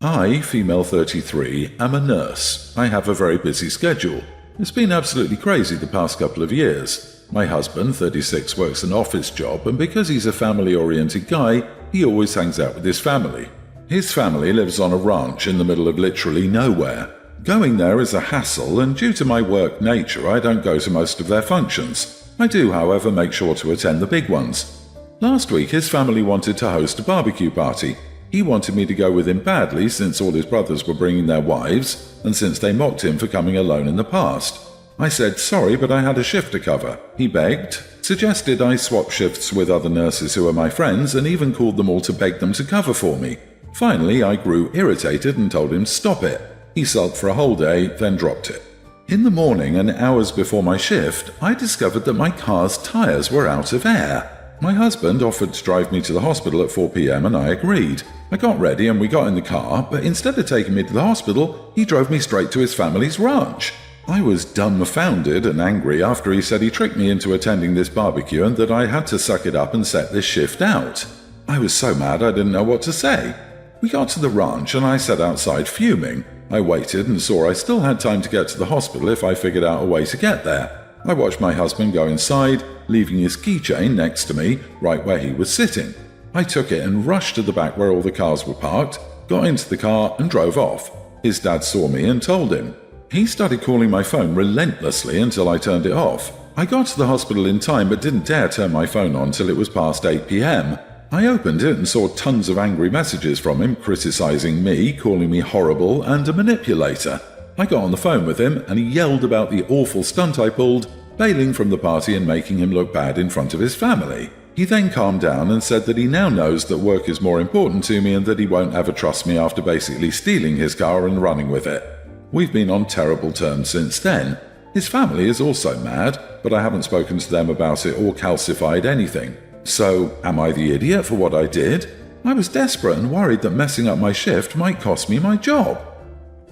I, female 33, am a nurse. I have a very busy schedule. It's been absolutely crazy the past couple of years. My husband, 36, works an office job, and because he's a family-oriented guy, he always hangs out with his family. His family lives on a ranch in the middle of literally nowhere. Going there is a hassle, and due to my work nature, I don't go to most of their functions. I do, however, make sure to attend the big ones. Last week, his family wanted to host a barbecue party. He wanted me to go with him badly since all his brothers were bringing their wives, and since they mocked him for coming alone in the past. I said sorry, but I had a shift to cover. He begged, suggested I swap shifts with other nurses who are my friends, and even called them all to beg them to cover for me. Finally, I grew irritated and told him to stop it. He sulked for a whole day, then dropped it. In the morning and hours before my shift, I discovered that my car's tires were out of air. My husband offered to drive me to the hospital at 4 p.m. and I agreed. I got ready and we got in the car, but instead of taking me to the hospital, he drove me straight to his family's ranch. I was dumbfounded and angry after he said he tricked me into attending this barbecue and that I had to suck it up and set this shift out. I was so mad I didn't know what to say. We got to the ranch and I sat outside fuming. I waited and saw I still had time to get to the hospital if I figured out a way to get there. I watched my husband go inside, leaving his keychain next to me, right where he was sitting. I took it and rushed to the back where all the cars were parked, got into the car and drove off. His dad saw me and told him. He started calling my phone relentlessly until I turned it off. I got to the hospital in time but didn't dare turn my phone on till it was past 8 p.m. I opened it and saw tons of angry messages from him criticizing me, calling me horrible and a manipulator. I got on the phone with him and he yelled about the awful stunt I pulled, bailing from the party and making him look bad in front of his family. He then calmed down and said that he now knows that work is more important to me and that he won't ever trust me after basically stealing his car and running with it. We've been on terrible terms since then. His family is also mad, but I haven't spoken to them about it or calcified anything. So, am I the idiot for what I did? I was desperate and worried that messing up my shift might cost me my job.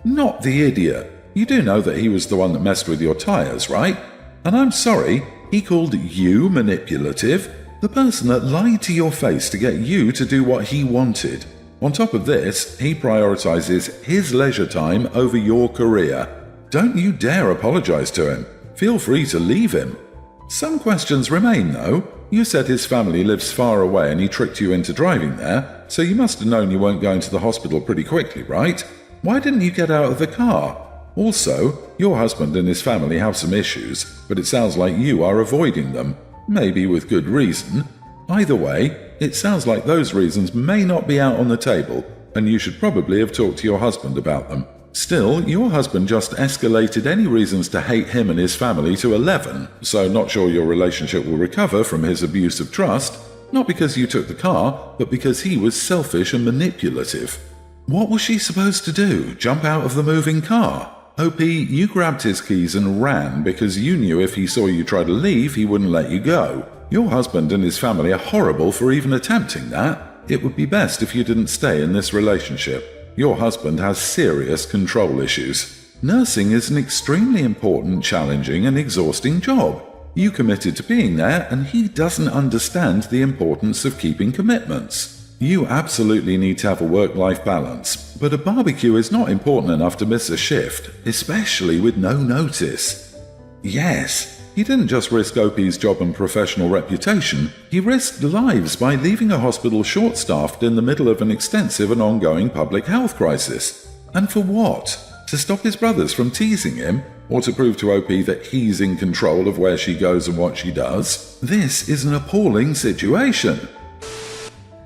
Not the idiot. You do know that he was the one that messed with your tires, right? And I'm sorry, he called you manipulative? The person that lied to your face to get you to do what he wanted. On top of this, he prioritizes his leisure time over your career. Don't you dare apologize to him. Feel free to leave him. Some questions remain, though. You said his family lives far away and he tricked you into driving there, so you must have known you weren't going to the hospital pretty quickly, right? Why didn't you get out of the car? Also, your husband and his family have some issues, but it sounds like you are avoiding them, maybe with good reason. Either way, it sounds like those reasons may not be out on the table, and you should probably have talked to your husband about them. Still, your husband just escalated any reasons to hate him and his family to 11, so not sure your relationship will recover from his abuse of trust, not because you took the car, but because he was selfish and manipulative. What was she supposed to do? Jump out of the moving car? OP, you grabbed his keys and ran because you knew if he saw you try to leave, he wouldn't let you go. Your husband and his family are horrible for even attempting that. It would be best if you didn't stay in this relationship. Your husband has serious control issues. Nursing is an extremely important, challenging, and exhausting job. You committed to being there, and he doesn't understand the importance of keeping commitments. You absolutely need to have a work-life balance, but a barbecue is not important enough to miss a shift, especially with no notice. Yes, he didn't just risk OP's job and professional reputation, he risked lives by leaving a hospital short-staffed in the middle of an extensive and ongoing public health crisis. And for what? To stop his brothers from teasing him? Or to prove to OP that he's in control of where she goes and what she does? This is an appalling situation.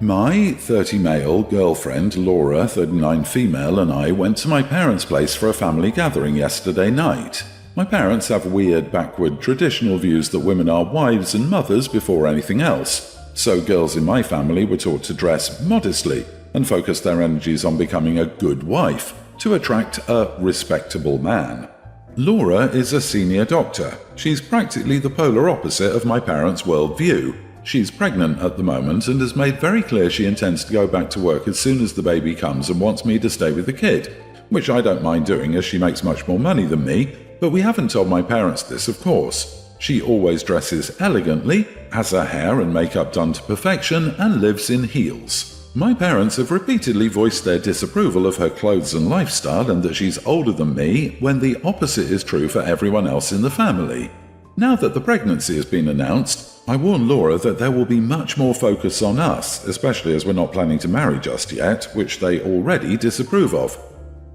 My 30 male girlfriend, Laura, 39 female, and I went to my parents' place for a family gathering yesterday night. My parents have weird, backward, traditional views that women are wives and mothers before anything else. So girls in my family were taught to dress modestly and focus their energies on becoming a good wife to attract a respectable man. Laura is a senior doctor. She's practically the polar opposite of my parents' worldview. She's pregnant at the moment and has made very clear she intends to go back to work as soon as the baby comes and wants me to stay with the kid, which I don't mind doing as she makes much more money than me, but we haven't told my parents this, of course. She always dresses elegantly, has her hair and makeup done to perfection, and lives in heels. My parents have repeatedly voiced their disapproval of her clothes and lifestyle and that she's older than me, when the opposite is true for everyone else in the family. Now that the pregnancy has been announced, I warn Laura that there will be much more focus on us, especially as we're not planning to marry just yet, which they already disapprove of.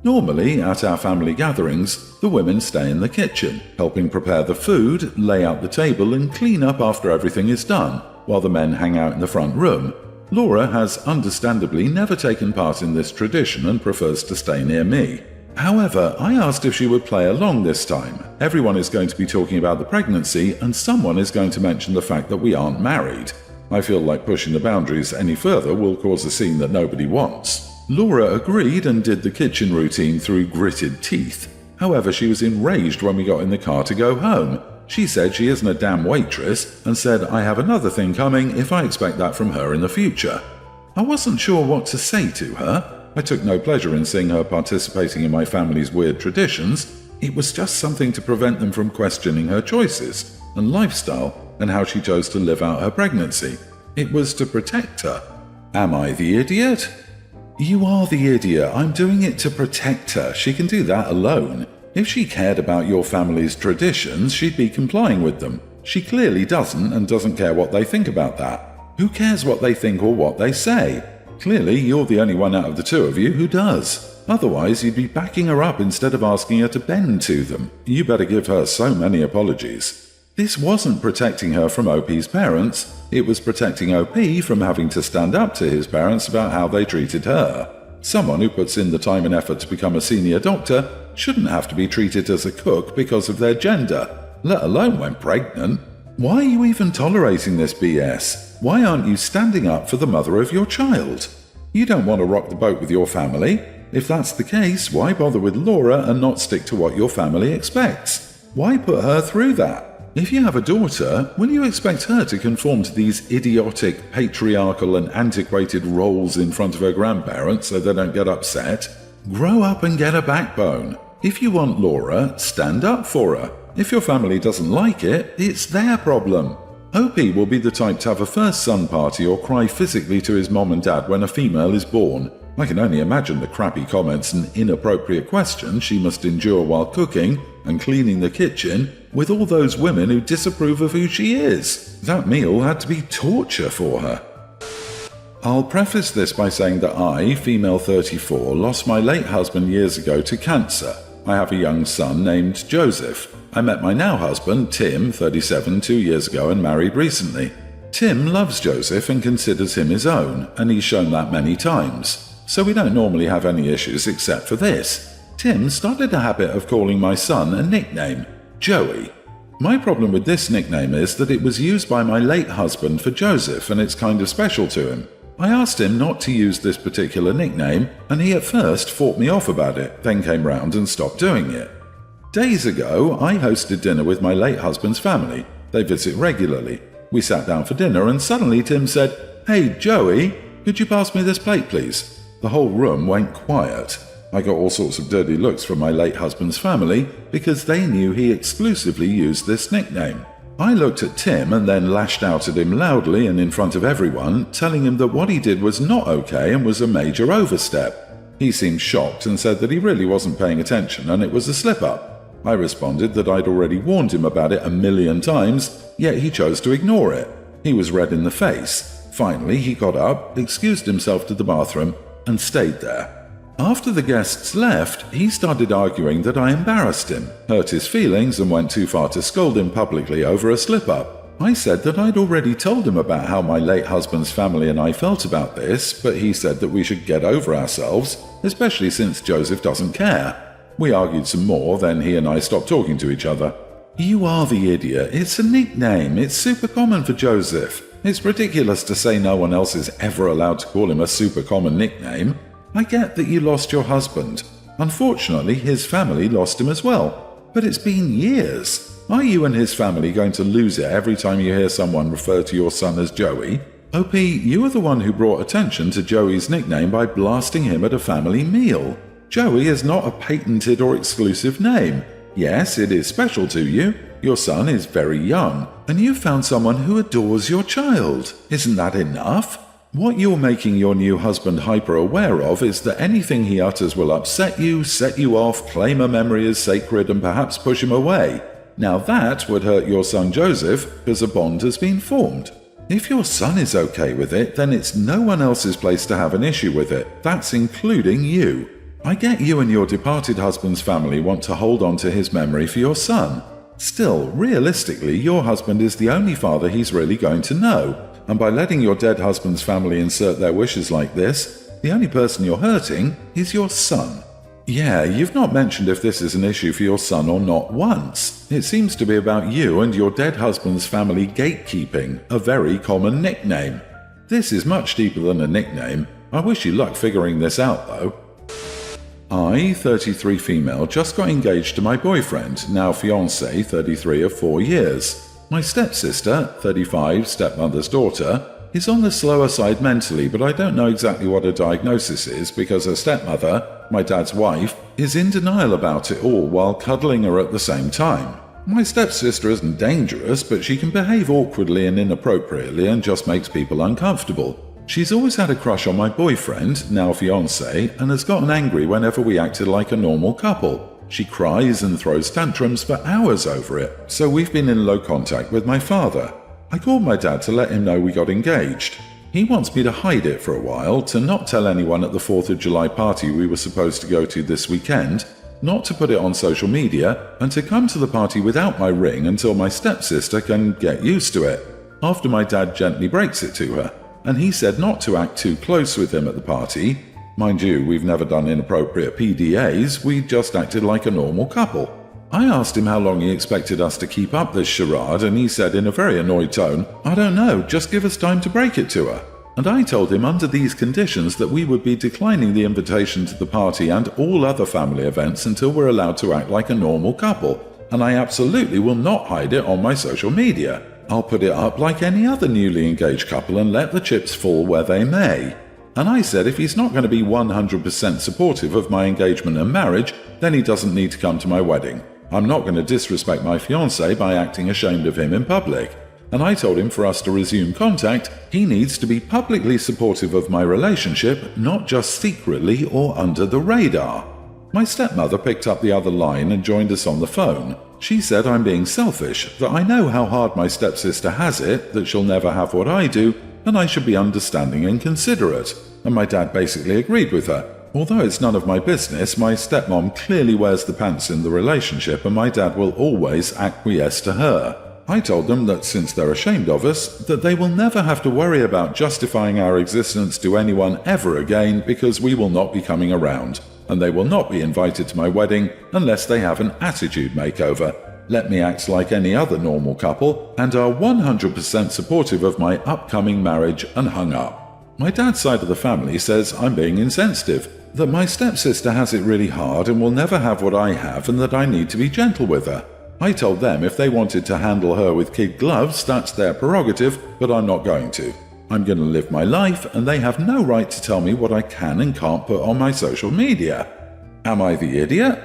Normally, at our family gatherings, the women stay in the kitchen, helping prepare the food, lay out the table and clean up after everything is done, while the men hang out in the front room. Laura has understandably never taken part in this tradition and prefers to stay near me. However, I asked if she would play along this time. Everyone is going to be talking about the pregnancy and someone is going to mention the fact that we aren't married. I feel like pushing the boundaries any further will cause a scene that nobody wants. Laura agreed and did the kitchen routine through gritted teeth. However, she was enraged when we got in the car to go home. She said she isn't a damn waitress and said I have another thing coming if I expect that from her in the future. I wasn't sure what to say to her. I took no pleasure in seeing her participating in my family's weird traditions. It was just something to prevent them from questioning her choices and lifestyle and how she chose to live out her pregnancy. It was to protect her. Am I the idiot? You are the idiot. I'm doing it to protect her. She can do that alone. If she cared about your family's traditions, she'd be complying with them. She clearly doesn't and doesn't care what they think about that. Who cares what they think or what they say? Clearly, you're the only one out of the two of you who does. Otherwise, you'd be backing her up instead of asking her to bend to them. You better give her so many apologies. This wasn't protecting her from OP's parents. It was protecting OP from having to stand up to his parents about how they treated her. Someone who puts in the time and effort to become a senior doctor shouldn't have to be treated as a cook because of their gender, let alone when pregnant. Why are you even tolerating this BS? Why aren't you standing up for the mother of your child? You don't want to rock the boat with your family? If that's the case, why bother with Laura and not stick to what your family expects? Why put her through that? If you have a daughter, will you expect her to conform to these idiotic, patriarchal and antiquated roles in front of her grandparents so they don't get upset? Grow up and get a backbone. If you want Laura, stand up for her. If your family doesn't like it, it's their problem. OP will be the type to have a first son party or cry physically to his mom and dad when a female is born. I can only imagine the crappy comments and inappropriate questions she must endure while cooking and cleaning the kitchen with all those women who disapprove of who she is. That meal had to be torture for her. I'll preface this by saying that I, female 34, lost my late husband years ago to cancer. I have a young son named Joseph. I met my now husband, Tim, 37, 2 years ago and married recently. Tim loves Joseph and considers him his own, and he's shown that many times. So we don't normally have any issues except for this. Tim started a habit of calling my son a nickname, Joey. My problem with this nickname is that it was used by my late husband for Joseph and it's kind of special to him. I asked him not to use this particular nickname and he at first fought me off about it, then came round and stopped doing it. Days ago, I hosted dinner with my late husband's family. They visit regularly. We sat down for dinner and suddenly Tim said, "Hey Joey, could you pass me this plate please?" The whole room went quiet. I got all sorts of dirty looks from my late husband's family because they knew he exclusively used this nickname. I looked at Tim and then lashed out at him loudly and in front of everyone, telling him that what he did was not okay and was a major overstep. He seemed shocked and said that he really wasn't paying attention and it was a slip-up. I responded that I'd already warned him about it 1,000,000 times, yet he chose to ignore it. He was red in the face. Finally, he got up, excused himself to the bathroom, and stayed there. After the guests left, he started arguing that I embarrassed him, hurt his feelings and went too far to scold him publicly over a slip-up. I said that I'd already told him about how my late husband's family and I felt about this, but he said that we should get over ourselves, especially since Joseph doesn't care. We argued some more, then he and I stopped talking to each other. You are the idiot. It's a nickname. It's super common for Joseph. It's ridiculous to say no one else is ever allowed to call him a super common nickname. I get that you lost your husband. Unfortunately, his family lost him as well. But it's been years. Are you and his family going to lose it every time you hear someone refer to your son as Joey? OP, you are the one who brought attention to Joey's nickname by blasting him at a family meal. Joey is not a patented or exclusive name. Yes, it is special to you. Your son is very young, and you've found someone who adores your child. Isn't that enough? What you're making your new husband hyper-aware of is that anything he utters will upset you, set you off, claim a memory as sacred, and perhaps push him away. Now that would hurt your son Joseph, because a bond has been formed. If your son is okay with it, then it's no one else's place to have an issue with it. That's including you. I get you and your departed husband's family want to hold on to his memory for your son. Still, realistically, your husband is the only father he's really going to know, and by letting your dead husband's family insert their wishes like this, the only person you're hurting is your son. Yeah, you've not mentioned if this is an issue for your son or not once. It seems to be about you and your dead husband's family gatekeeping, a very common nickname. This is much deeper than a nickname. I wish you luck figuring this out, though. I, 33 female, just got engaged to my boyfriend, now fiancé, 33 of 4 years. My stepsister, 35, stepmother's daughter, is on the slower side mentally, but I don't know exactly what her diagnosis is because her stepmother, my dad's wife, is in denial about it all while cuddling her at the same time. My stepsister isn't dangerous, but she can behave awkwardly and inappropriately and just makes people uncomfortable. She's always had a crush on my boyfriend, now fiancé, and has gotten angry whenever we acted like a normal couple. She cries and throws tantrums for hours over it, so we've been in low contact with my father. I called my dad to let him know we got engaged. He wants me to hide it for a while, to not tell anyone at the 4th of July party we were supposed to go to this weekend, not to put it on social media, and to come to the party without my ring until my stepsister can get used to it, after my dad gently breaks it to her. And he said not to act too close with him at the party. Mind you, we've never done inappropriate PDAs, we just acted like a normal couple. I asked him how long he expected us to keep up this charade, and he said in a very annoyed tone, "I don't know, just give us time to break it to her." And I told him under these conditions that we would be declining the invitation to the party and all other family events until we're allowed to act like a normal couple, and I absolutely will not hide it on my social media. I'll put it up like any other newly engaged couple and let the chips fall where they may. And I said if he's not going to be 100% supportive of my engagement and marriage, then he doesn't need to come to my wedding. I'm not going to disrespect my fiancé by acting ashamed of him in public. And I told him for us to resume contact, he needs to be publicly supportive of my relationship, not just secretly or under the radar. My stepmother picked up the other line and joined us on the phone. She said I'm being selfish, that I know how hard my stepsister has it, that she'll never have what I do, and I should be understanding and considerate. And my dad basically agreed with her. Although it's none of my business, my stepmom clearly wears the pants in the relationship and my dad will always acquiesce to her. I told them that since they're ashamed of us, that they will never have to worry about justifying our existence to anyone ever again because we will not be coming around, and they will not be invited to my wedding unless they have an attitude makeover, let me act like any other normal couple, and are 100% supportive of my upcoming marriage, and hung up. My dad's side of the family says I'm being insensitive, that my stepsister has it really hard and will never have what I have and that I need to be gentle with her. I told them if they wanted to handle her with kid gloves, that's their prerogative, but I'm not going to. I'm going to live my life and they have no right to tell me what I can and can't put on my social media. Am I the idiot?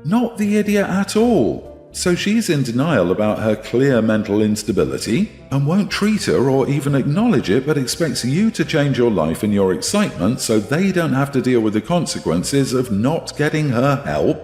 Not the idiot at all. So she's in denial about her clear mental instability and won't treat her or even acknowledge it, but expects you to change your life and your excitement so they don't have to deal with the consequences of not getting her help.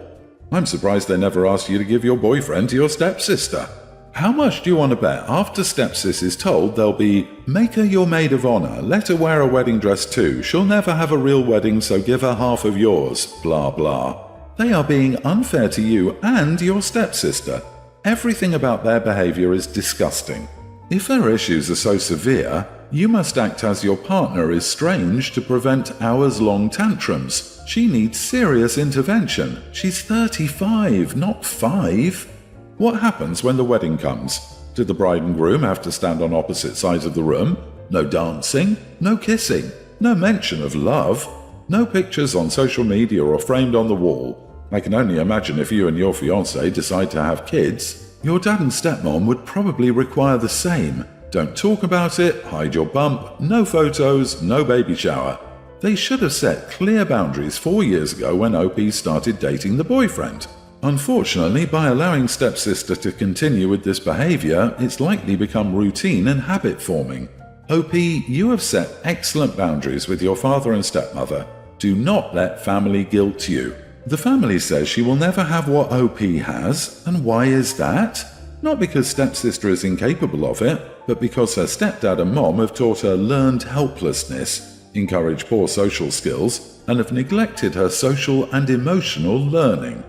I'm surprised they never asked you to give your boyfriend to your stepsister. How much do you want to bet after stepsis is told they'll be, make her your maid of honor, let her wear a wedding dress too, she'll never have a real wedding so give her half of yours, blah blah. They are being unfair to you and your stepsister. Everything about their behavior is disgusting. If their issues are so severe, you must act as your partner is strange to prevent hours-long tantrums. She needs serious intervention. She's 35, not 5. What happens when the wedding comes? Did the bride and groom have to stand on opposite sides of the room? No dancing, no kissing, no mention of love, no pictures on social media or framed on the wall. I can only imagine if you and your fiancé decide to have kids. Your dad and stepmom would probably require the same. Don't talk about it, hide your bump, no photos, no baby shower. They should have set clear boundaries 4 years ago when OP started dating the boyfriend. Unfortunately, by allowing stepsister to continue with this behavior, it's likely become routine and habit forming. OP, you have set excellent boundaries with your father and stepmother. Do not let family guilt you. The family says she will never have what OP has, and why is that? Not because stepsister is incapable of it, but because her stepdad and mom have taught her learned helplessness, encouraged poor social skills, and have neglected her social and emotional learning.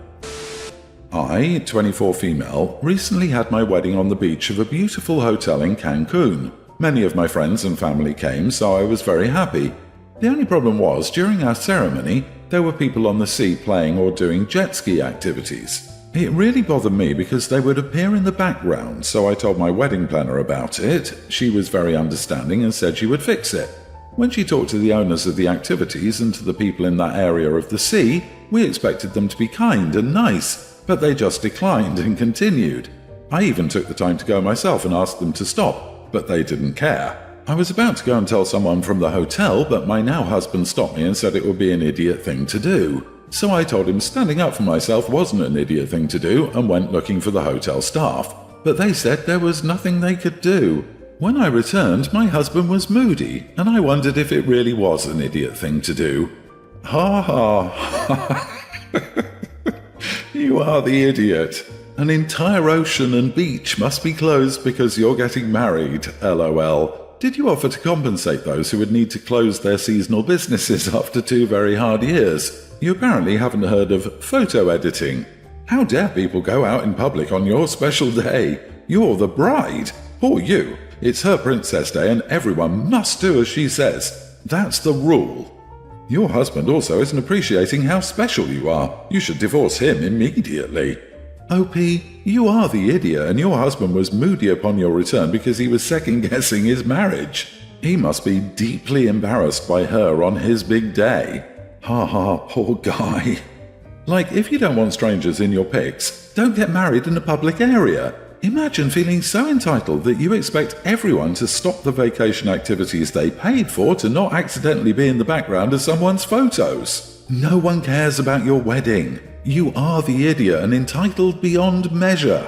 I, 24 female, recently had my wedding on the beach of a beautiful hotel in Cancun. Many of my friends and family came, so I was very happy. The only problem was, during our ceremony, there were people on the sea playing or doing jet ski activities. It really bothered me because they would appear in the background, so I told my wedding planner about it. She was very understanding and said she would fix it. When she talked to the owners of the activities and to the people in that area of the sea, we expected them to be kind and nice, but they just declined and continued. I even took the time to go myself and ask them to stop, but they didn't care. I was about to go and tell someone from the hotel, but my now husband stopped me and said it would be an idiot thing to do. So I told him standing up for myself wasn't an idiot thing to do and went looking for the hotel staff. But they said there was nothing they could do. When I returned, my husband was moody, and I wondered if it really was an idiot thing to do. Ha ha. You are the idiot. An entire ocean and beach must be closed because you're getting married, LOL. Did you offer to compensate those who would need to close their seasonal businesses after 2 very hard years? You apparently haven't heard of photo editing. How dare people go out in public on your special day? You're the bride. Poor you. It's her princess day and everyone must do as she says. That's the rule. Your husband also isn't appreciating how special you are. You should divorce him immediately. OP, you are the idiot and your husband was moody upon your return because he was second-guessing his marriage. He must be deeply embarrassed by her on his big day. Ha ha, poor guy. Like, if you don't want strangers in your pics, don't get married in a public area. Imagine feeling so entitled that you expect everyone to stop the vacation activities they paid for to not accidentally be in the background of someone's photos. No one cares about your wedding. You are the idiot and entitled beyond measure.